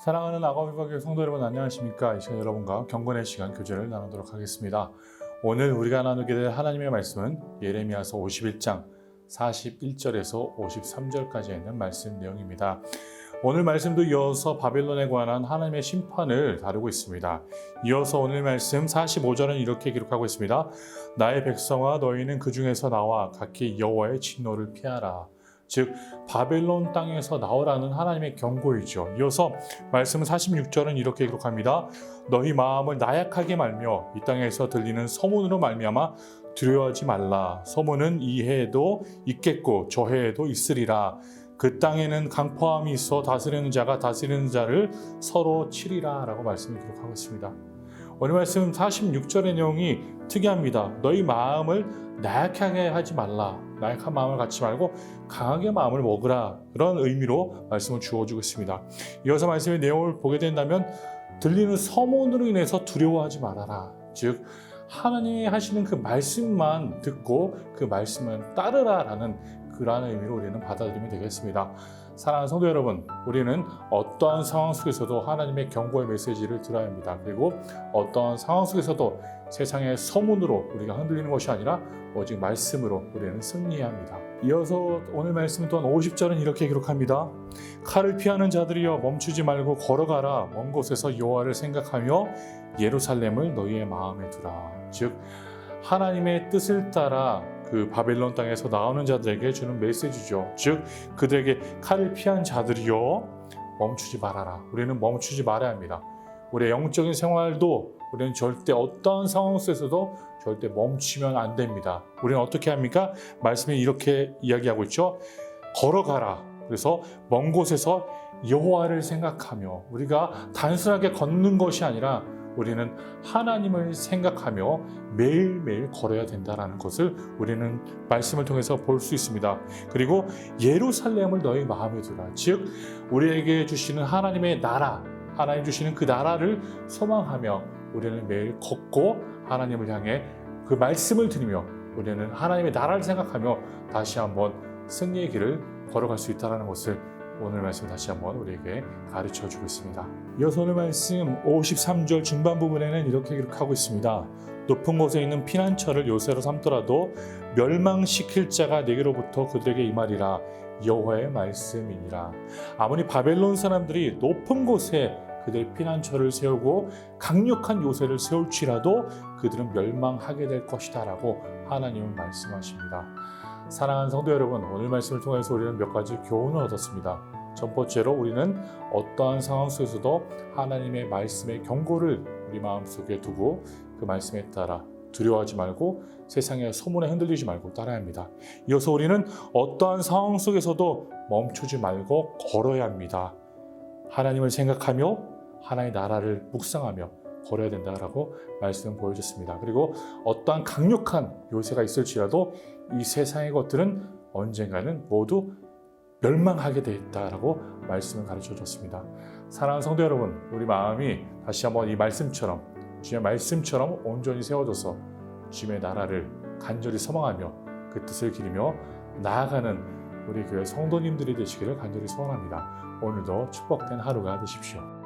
사랑하는 아가미박의 성도 여러분, 안녕하십니까? 이 시간 여러분과 경건의 시간 교제를 나누도록 하겠습니다. 오늘 우리가 나누게 될 하나님의 말씀은 예레미야서 51장 41절에서 53절까지 있는 말씀 내용입니다. 오늘 말씀도 이어서 바벨론에 관한 하나님의 심판을 다루고 있습니다. 이어서 오늘 말씀 45절은 이렇게 기록하고 있습니다. 나의 백성아, 너희는 그 중에서 나와 각기 여호와의 진노를 피하라. 즉 바벨론 땅에서 나오라는 하나님의 경고이죠. 이어서 말씀 46절은 이렇게 기록합니다. 너희 마음을 나약하게 말며 이 땅에서 들리는 소문으로 말미암아 두려워하지 말라. 소문은 이 해에도 있겠고 저 해에도 있으리라. 그 땅에는 강포함이 있어 다스리는 자가 다스리는 자를 서로 치리라 라고 말씀을 기록하고 있습니다. 오늘 말씀 46절의 내용이 특이합니다. 너희 마음을 나약하게 하지 말라. 나약한 마음을 갖지 말고 강하게 마음을 먹으라. 그런 의미로 말씀을 주어주고 있습니다. 이어서 말씀의 내용을 보게 된다면 들리는 소문으로 인해서 두려워하지 말아라. 즉 하나님이 하시는 그 말씀만 듣고 그 말씀만 따르라라는 그러한 의미로 우리는 받아들이면 되겠습니다. 사랑하는 성도 여러분, 우리는 어떠한 상황 속에서도 하나님의 경고의 메시지를 들어야 합니다. 그리고 어떠한 상황 속에서도 세상의 소문으로 우리가 흔들리는 것이 아니라 오직 말씀으로 우리는 승리해야 합니다. 이어서 오늘 말씀 또한 50절은 이렇게 기록합니다. 칼을 피하는 자들이여 멈추지 말고 걸어가라. 먼 곳에서 여호와를 생각하며 예루살렘을 너희의 마음에 두라. 즉 하나님의 뜻을 따라 그 바벨론 땅에서 나오는 자들에게 주는 메시지죠. 즉 그들에게 칼을 피한 자들이여 멈추지 말아라. 우리는 멈추지 말아야 합니다. 우리의 영적인 생활도 우리는 절대 어떠한 상황 속에서도 절대 멈추면 안 됩니다. 우리는 어떻게 합니까? 말씀이 이렇게 이야기하고 있죠. 걸어가라. 그래서 먼 곳에서 여호와를 생각하며 우리가 단순하게 걷는 것이 아니라 우리는 하나님을 생각하며 매일매일 걸어야 된다는 것을 우리는 말씀을 통해서 볼 수 있습니다. 그리고 예루살렘을 너희 마음에 두라. 즉 우리에게 주시는 하나님의 나라, 하나님 주시는 그 나라를 소망하며 우리는 매일 걷고 하나님을 향해 그 말씀을 들으며 우리는 하나님의 나라를 생각하며 다시 한번 승리의 길을 걸어갈 수 있다는 것을 오늘 말씀 다시 한번 우리에게 가르쳐주고 있습니다. 이어서 오늘 말씀 53절 중반 부분에는 이렇게 기록하고 있습니다. 높은 곳에 있는 피난처를 요새로 삼더라도 멸망시킬 자가 내게로부터 그들에게 임하리라. 여호와의 말씀이니라. 아무리 바벨론 사람들이 높은 곳에 그들의 피난처를 세우고 강력한 요새를 세울지라도 그들은 멸망하게 될 것이다 라고 하나님은 말씀하십니다. 사랑하는 성도 여러분, 오늘 말씀을 통해서 우리는 몇 가지 교훈을 얻었습니다. 첫 번째로 우리는 어떠한 상황 속에서도 하나님의 말씀의 경고를 우리 마음속에 두고 그 말씀에 따라 두려워하지 말고 세상의 소문에 흔들리지 말고 따라야 합니다. 이어서 우리는 어떠한 상황 속에서도 멈추지 말고 걸어야 합니다. 하나님을 생각하며 하나님의 나라를 묵상하며 걸어야 된다라고 말씀을 보여줬습니다. 그리고 어떠한 강력한 요새가 있을지라도 이 세상의 것들은 언젠가는 모두 멸망하게 되어 있다라고 말씀을 가르쳐 줬습니다. 사랑하는 성도 여러분, 우리 마음이 다시 한번 이 말씀처럼 주의 말씀처럼 온전히 세워져서 주의 나라를 간절히 소망하며 그 뜻을 기리며 나아가는 우리 교회 성도님들이 되시기를 간절히 소원합니다. 오늘도 축복된 하루가 되십시오.